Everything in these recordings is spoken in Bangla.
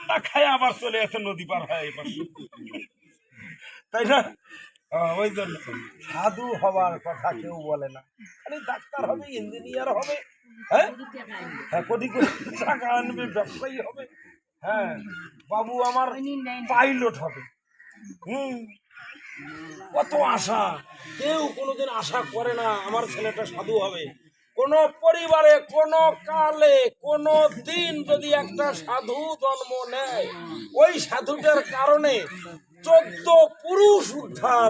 ঠান্ডা খায় আবার চলে আসে নদী পার হয় এবার, তাই না? ওই জন্য সাধু হওয়ার কথা কেউ বলে না, খালি ডাক্তার হবে, ইঞ্জিনিয়ার হবে, হ্যাঁ হ্যাঁ, কোটি কোটি টাকা আনবে, ব্যবসায়ী হবে, হ্যাঁ বাবু আমার পাইলট হবে। কত আশা, কেউ কোনোদিন আশা করে না আমার ছেলেটা সাধু হবে। কোন পরিবারে কোন কালে কোন দিন যদি একটা সাধু জন্ম নেয়, ওই সাধুটার কারণে 14 পুরুষ উদ্ধার।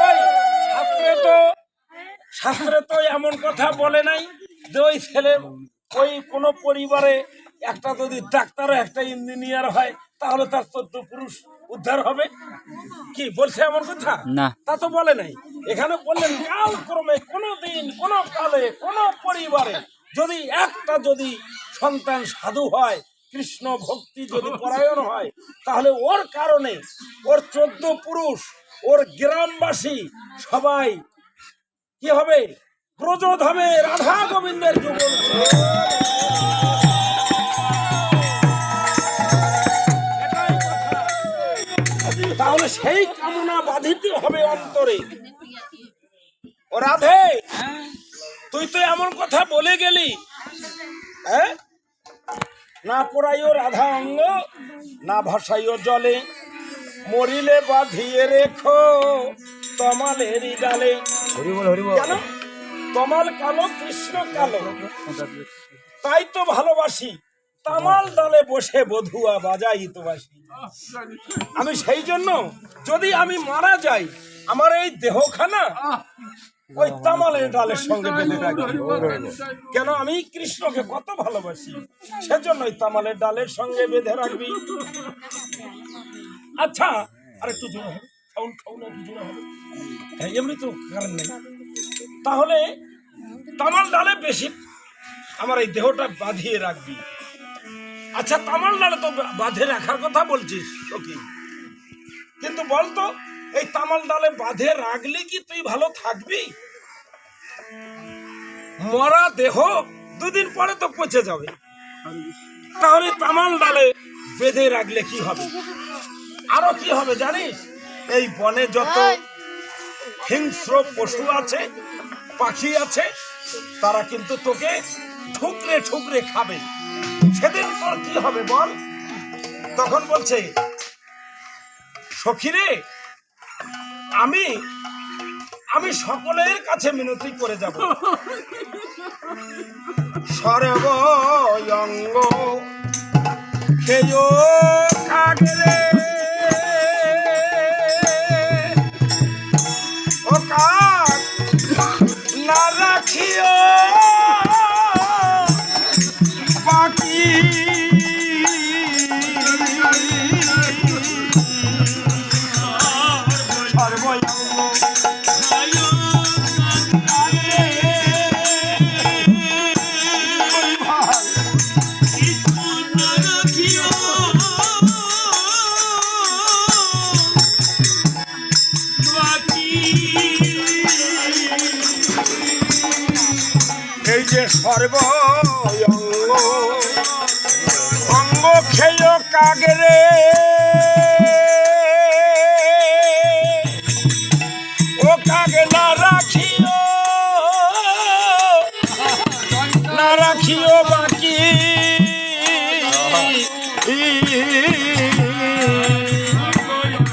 ওই শাস্ত্রে তো এমন কথা বলে নাই যে ওই ছেলে ওই কোন পরিবারে একটা যদি ডাক্তার একটা ইঞ্জিনিয়ার হয় তাহলে তার 14 পুরুষ উদ্ধার হবে, কি বলছে এমন কথা? না, তা তো বলে নাই। এখানে বললেন কালক্রমে কোনো দিন কোন কালে কোন পরিবারে যদি একটা যদি সন্তান সাধু হয়, কৃষ্ণ ভক্তি যদি পরায়ণ হয়, তাহলে ওর কারণে ওর 14 পুরুষ, ওর গ্রামবাসী সবাই কি হবে? ব্রজধামে রাধা গোবিন্দের যুগল। তাহলে সেই কামনা বাধিত হবে অন্তরে। ও রাধে, তুই তো এমন কথা বলে গেলি, হ্যাঁ, না পড়াইও রাধা অঙ্গ, না ভাসাইও জলে, মরিলে বাঁধিয়ে রেখো তমালেরই ডালে। কেন? তমাল কালো, কৃষ্ণ কালো, তাই তো ভালোবাসি, তামাল ডালে বসে বধুয়া বাজাই তো বাসি। আমি সেই জন্য যদি আমি মারা যাই, আমার এই দেহখানা ওই তামালের ডালের সঙ্গে বেঁধে রাখবি। কেন? আমি কৃষ্ণকে কত ভালোবাসি, সেজন্য ওই তামালের ডালের সঙ্গে বেঁধে রাখবি। আচ্ছা, আর একটু জোরে হবে, এমনি তো কারণ নেই। তাহলে তামাল ডালে বেশি আমার এই দেহটা বাঁধিয়ে রাখবি। আচ্ছা, তামাল ডালে তো বাঁধে রাখার কথা বলছিস সখী, কিন্তু বলতো এই তামাল ডালে বাঁধে রাখলে কি তুই ভালো থাকবি? মরা দেহ দুদিন পরে তো পচে যাবে, তাহলে তামাল ডালে বেঁধে রাখলে কি হবে? আরো কি হবে জানিস? এই বনে যত হিংস্র পশু আছে, পাখি আছে, তারা কিন্তু তোকে ঠুকরে ঠুকরে খাবে। সেদিন তোর কি হবে বল? তখন বলছে, সখী রে, আমি সকলের কাছে মিনতি করে যাব, সর্বঙ্গ খেয় কাগরে, ও কাক না রাখিও বাকি, এই যে সর্বঙ্গ অঙ্গ খেয় কাগরে, ও কাগে না রাখিও বাকি,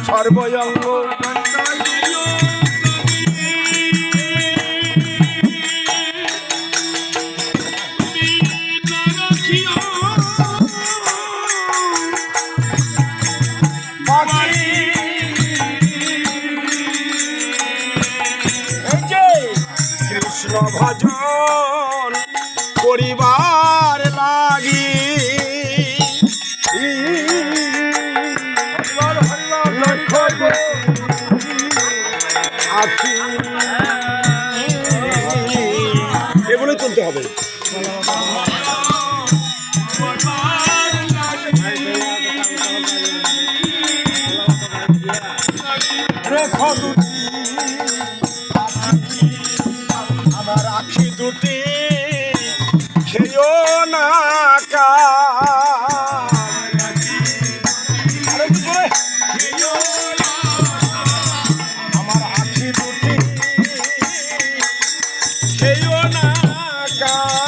সর্বঙ্গ কৃষ্ণ ভজন করিবার লাগি, এগুলোই তুলতে হবে। আমার আখি দুটি না কাম। আরেকটু জোরে। আমার আখি দুটি খেয়েও না কাম।